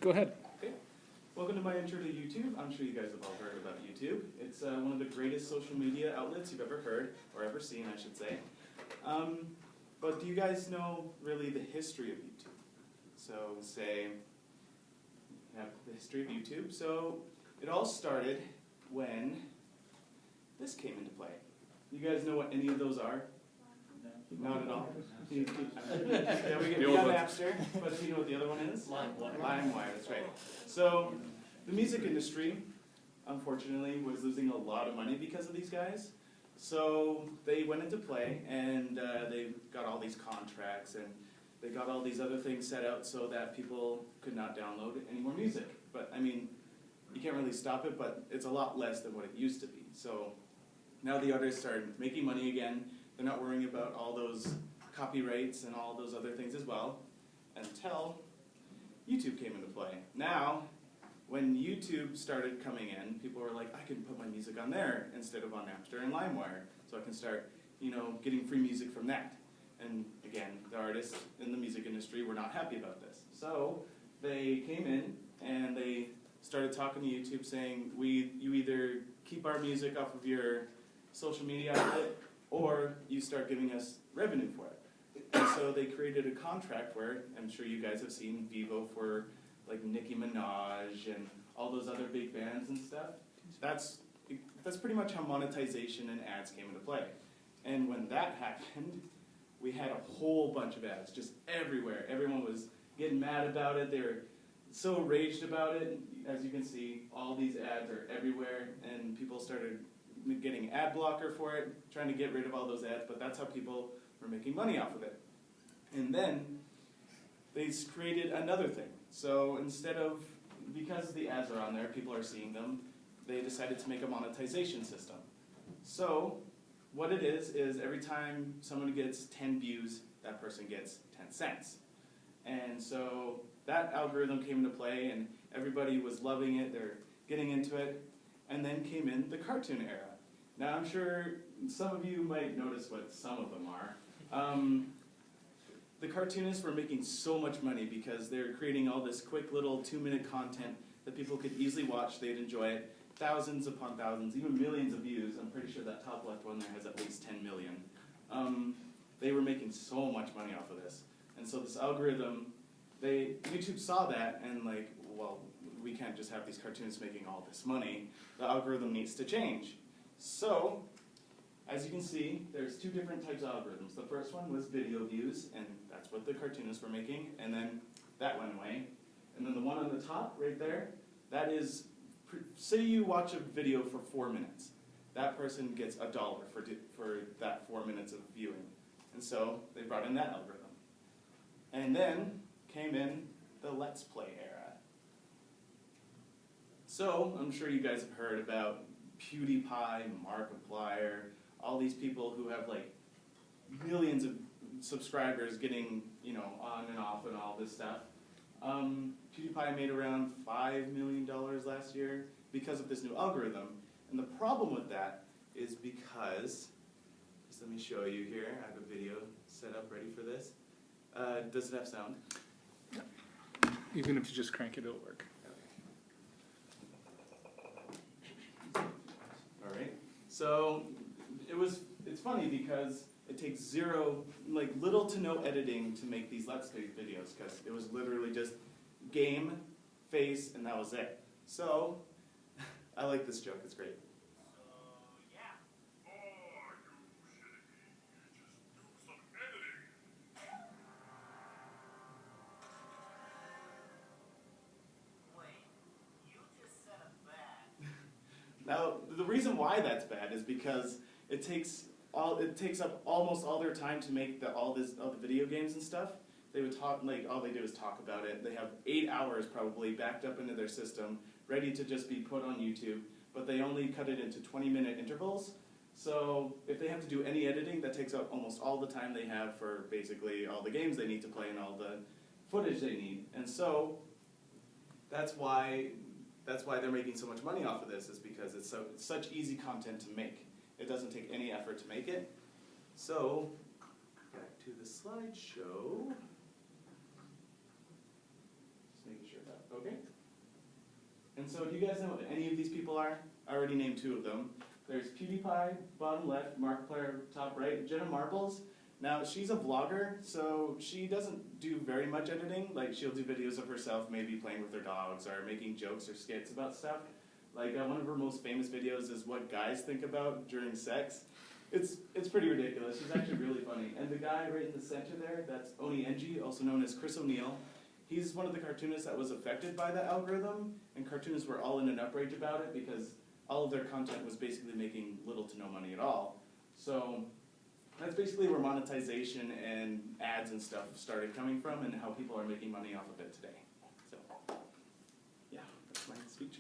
Go ahead. Okay. Welcome to my intro to YouTube. I'm sure you guys have all heard about YouTube. It's one of the greatest social media outlets you've ever heard, or ever seen, I should say. But do you guys know really the history of YouTube? So say, you have the history of YouTube. So it all started when this came into play. You guys know what any of those are? Not at all. Yeah, we got Napster, but do you know what the other one is? LimeWire, that's right. So the music industry, unfortunately, was losing a lot of money because of these guys. So they went into play, and they got all these contracts, and they got all these other things set out so that people could not download any more music. But, I mean, you can't really stop it, but it's a lot less than what it used to be. So now the artists are making money again. They're not worrying about all those copyrights and all those other things as well, until YouTube came into play. Now, when YouTube started coming in, people were like, I can put my music on there instead of on Napster and LimeWire, so I can start, getting free music from that. And again, the artists in the music industry were not happy about this. So they came in and they started talking to YouTube saying, you either keep our music off of your social media outlet, or you start giving us revenue for it. And so they created a contract where, I'm sure you guys have seen Vevo for like Nicki Minaj and all those other big bands and stuff. That's pretty much how monetization and ads came into play. And when that happened, we had a whole bunch of ads just everywhere. Everyone was getting mad about it. They were so raged about it. As you can see, all these ads are everywhere, and people started getting ad blocker for it, trying to get rid of all those ads, but that's how people were making money off of it. And then they created another thing. So because the ads are on there, people are seeing them, they decided to make a monetization system. So what it is every time someone gets 10 views, that person gets 10 cents. And so that algorithm came into play, and everybody was loving it, they're getting into it. And then came in the cartoon era. Now I'm sure some of you might notice what some of them are. The cartoonists were making so much money because they're creating all this quick little 2-minute content that people could easily watch, they'd enjoy it. Thousands upon thousands, even millions of views. I'm pretty sure that top left one there has at least 10 million. They were making so much money off of this. And so this algorithm, YouTube saw that and like, well, we can't just have these cartoonists making all this money. The algorithm needs to change. So, as you can see, there's two different types of algorithms. The first one was video views, and that's what the cartoonists were making, and then that went away. And then the one on the top, right there, that is, say you watch a video for 4 minutes. That person gets $1 for that 4 minutes of viewing. And so, they brought in that algorithm. And then came in the Let's Play era. So, I'm sure you guys have heard about PewDiePie, Markiplier, all these people who have like millions of subscribers getting, on and off and all this stuff. PewDiePie made around $5 million last year because of this new algorithm. And the problem with that is because, just let me show you here, I have a video set up ready for this. Does it have sound? Even if you just crank it, it'll work. So it's funny because it takes little to no editing to make these Let's Play videos, because it was literally just game, face, and that was it. So I like this joke, it's great. Now, the reason why that's bad is because it takes up almost all their time to make all the video games and stuff. They would talk, all they do is talk about it. They have 8 hours probably backed up into their system, ready to just be put on YouTube, but they only cut it into 20-minute intervals. So if they have to do any editing, that takes up almost all the time they have for basically all the games they need to play and all the footage they need. And so that's why they're making so much money off of this, is because it's such easy content to make. It doesn't take any effort to make it. So, back to the slideshow. Just making sure that Okay. And so do you guys know what any of these people are? I already named two of them. There's PewDiePie, bottom left, Markiplier, top right, Jenna Marbles. Now, she's a vlogger, so she doesn't do very much editing. Like, she'll do videos of herself maybe playing with her dogs or making jokes or skits about stuff. Like, one of her most famous videos is what guys think about during sex. It's pretty ridiculous. She's actually really funny. And the guy right in the center there, that's Oni Enji, also known as Chris O'Neill. He's one of the cartoonists that was affected by the algorithm, and cartoonists were all in an outrage about it because all of their content was basically making little to no money at all. So that's basically where monetization and ads and stuff started coming from and how people are making money off of it today. So, yeah, that's my speech.